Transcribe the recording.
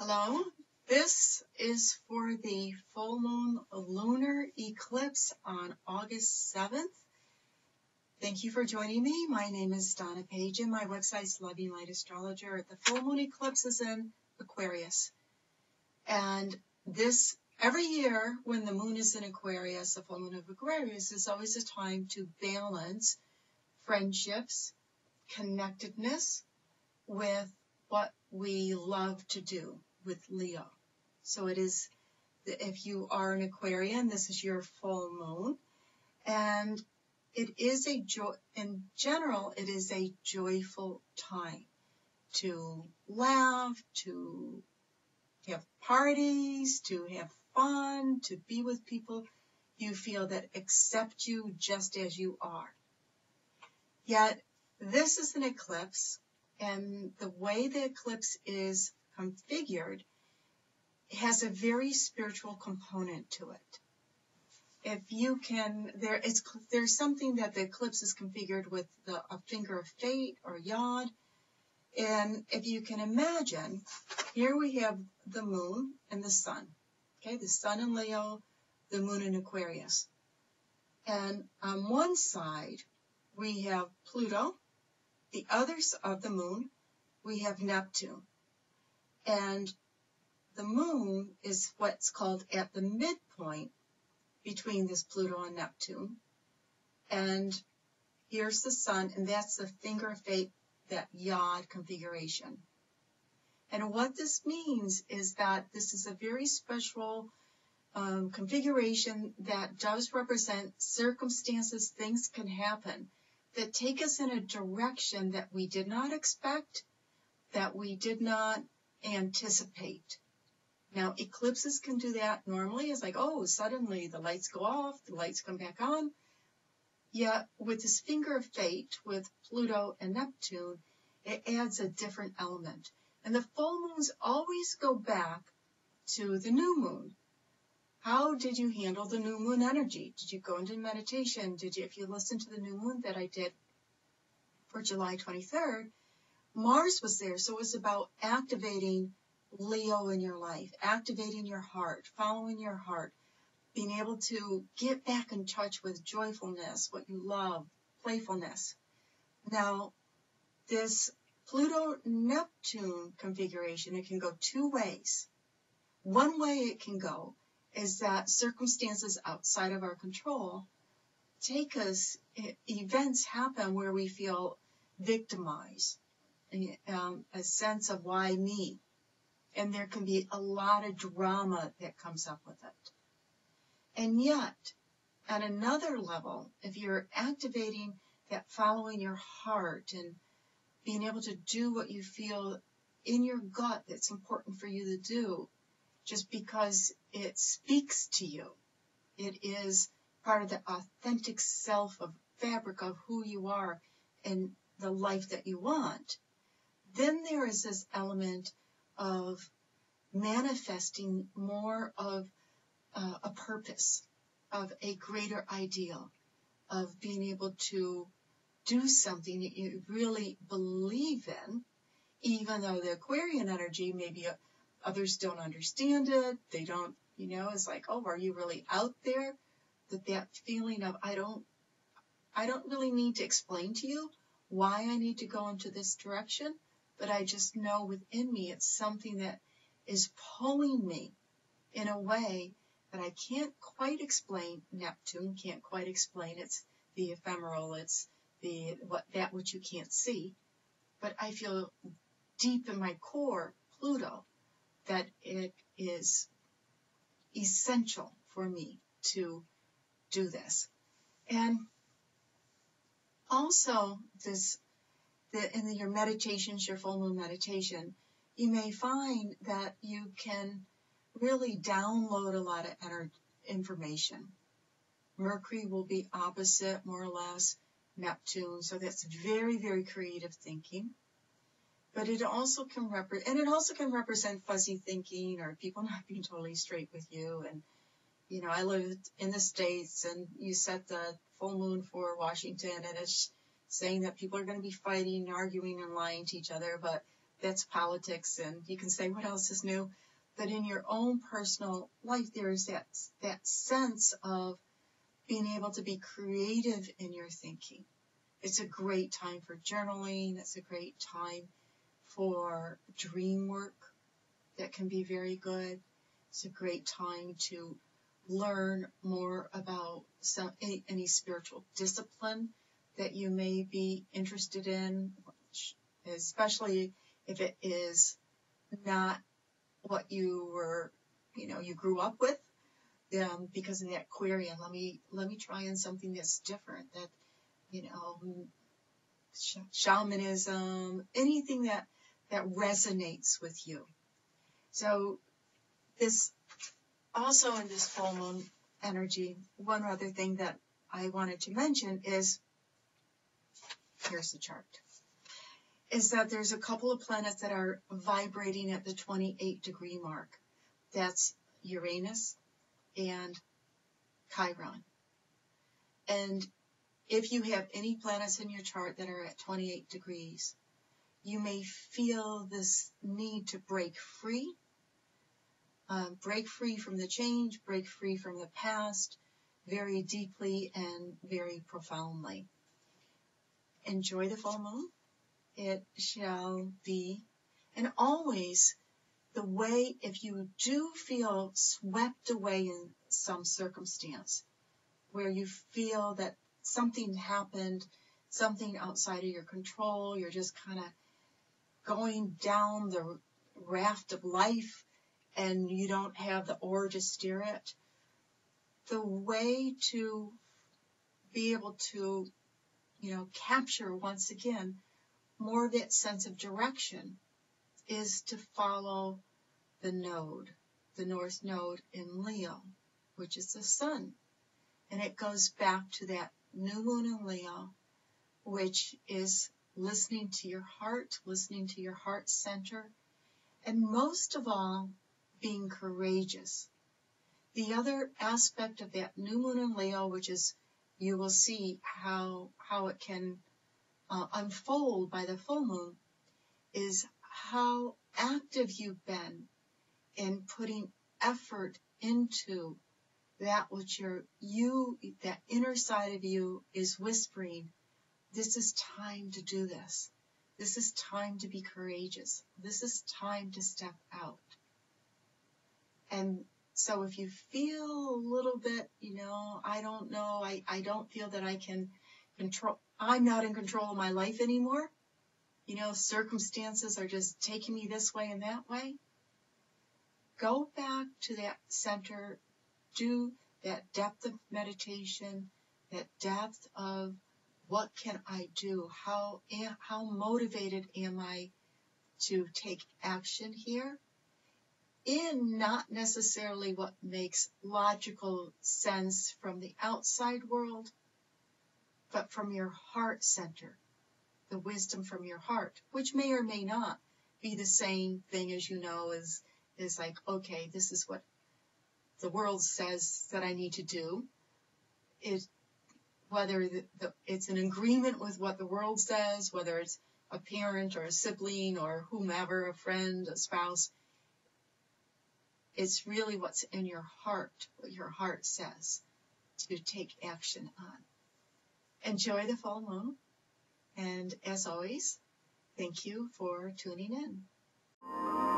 Hello, this is for the full moon lunar eclipse on August 7th. Thank you for joining me. My name is Donna Page and my website is Loving Light Astrologer. The full moon eclipse is in Aquarius. And this, every year when the moon is in Aquarius, the full moon of Aquarius is always a time to balance friendships, connectedness with what we love to do with Leo. So it is, if you are an Aquarian, this is your full moon. And it is a joy, in general, it is a joyful time to laugh, to have parties, to have fun, to be with people you feel that accept you just as you are. Yet, this is an eclipse, and the way the eclipse is configured has a very spiritual component to it. If you can, there's something that the eclipse is configured with a finger of fate or yod. And if you can imagine, here we have the moon and the sun. Okay, the sun in Leo, the moon in Aquarius. And on one side, we have Pluto. The others of the moon, we have Neptune. And the moon is what's called at the midpoint between this Pluto and Neptune. And here's the sun, and that's the finger of fate, that yod configuration. And what this means is that this is a very special configuration that does represent circumstances, things can happen that take us in a direction that we did not expect, that we did not anticipate. Now, eclipses can do that normally. It's like, oh, suddenly the lights go off, the lights come back on. Yet, with this finger of fate, with Pluto and Neptune, it adds a different element. And the full moons always go back to the new moon. How did you handle the new moon energy? Did you go into meditation? If you listen to the new moon that I did for July 23rd, Mars was there. So it was about activating Leo in your life, activating your heart, following your heart, being able to get back in touch with joyfulness, what you love, playfulness. Now, this Pluto-Neptune configuration, it can go two ways. One way it can go is that circumstances outside of our control take us, events happen where we feel victimized, a sense of why me. And there can be a lot of drama that comes up with it. And yet, at another level, if you're activating that following your heart and being able to do what you feel in your gut that's important for you to do, just because it speaks to you, it is part of the authentic self of fabric of who you are and the life that you want, then there is this element of manifesting more of a purpose, of a greater ideal, of being able to do something that you really believe in, even though the Aquarian energy, maybe others don't understand it, they don't, it's like, oh, are you really out there? That feeling of, I don't really need to explain to you why I need to go into this direction, but I just know within me it's something that is pulling me in a way that I can't quite explain. Neptune can't quite explain. It's the ephemeral. It's that which you can't see. But I feel deep in my core, Pluto, that it is essential for me to do this. And also, in your meditations, your full moon meditation, you may find that you can really download a lot of information. Mercury will be opposite, more or less, Neptune, so that's very, very creative thinking. But it also can represent fuzzy thinking or people not being totally straight with you. And, I lived in the States, and you set the full moon for Washington, and it's saying that people are going to be fighting, arguing, and lying to each other, but that's politics, and you can say what else is new. But in your own personal life, there's that sense of being able to be creative in your thinking. It's a great time for journaling. It's a great time for dream work that can be very good. It's a great time to learn more about any spiritual discipline that you may be interested in, especially if it is not what you were, you grew up with. Because of that Aquarian, let me try in something that's different, that, shamanism, anything that resonates with you. So this, also in this full moon energy, one other thing that I wanted to mention is, here's the chart, is that there's a couple of planets that are vibrating at the 28-degree mark. That's Uranus and Chiron. And if you have any planets in your chart that are at 28 degrees, you may feel this need to break free from the change, break free from the past, very deeply and very profoundly. Enjoy the full moon. It shall be, and always the way, if you do feel swept away in some circumstance where you feel that something happened, something outside of your control, you're just kind of going down the raft of life and you don't have the oar to steer it, the way to be able to, capture once again more of that sense of direction is to follow the node, the North Node in Leo, which is the sun. And it goes back to that new moon in Leo, which is listening to your heart center, and most of all, being courageous. The other aspect of that new moon in Leo, which is, you will see how it can unfold by the full moon, is how active you've been in putting effort into that which that inner side of you is whispering, this is time to do this. This is time to be courageous. This is time to step out. And so if you feel a little bit, I don't know, I don't feel that I can control, I'm not in control of my life anymore. Circumstances are just taking me this way and that way. Go back to that center, do that depth of meditation, that depth of what can I do? How motivated am I to take action here? In not necessarily what makes logical sense from the outside world, but from your heart center, the wisdom from your heart, which may or may not be the same thing as is like, okay, this is what the world says that I need to do. Whether it's an agreement with what the world says, whether it's a parent or a sibling or whomever, a friend, a spouse, it's really what's in your heart, what your heart says to take action on. Enjoy the full moon, and as always, thank you for tuning in.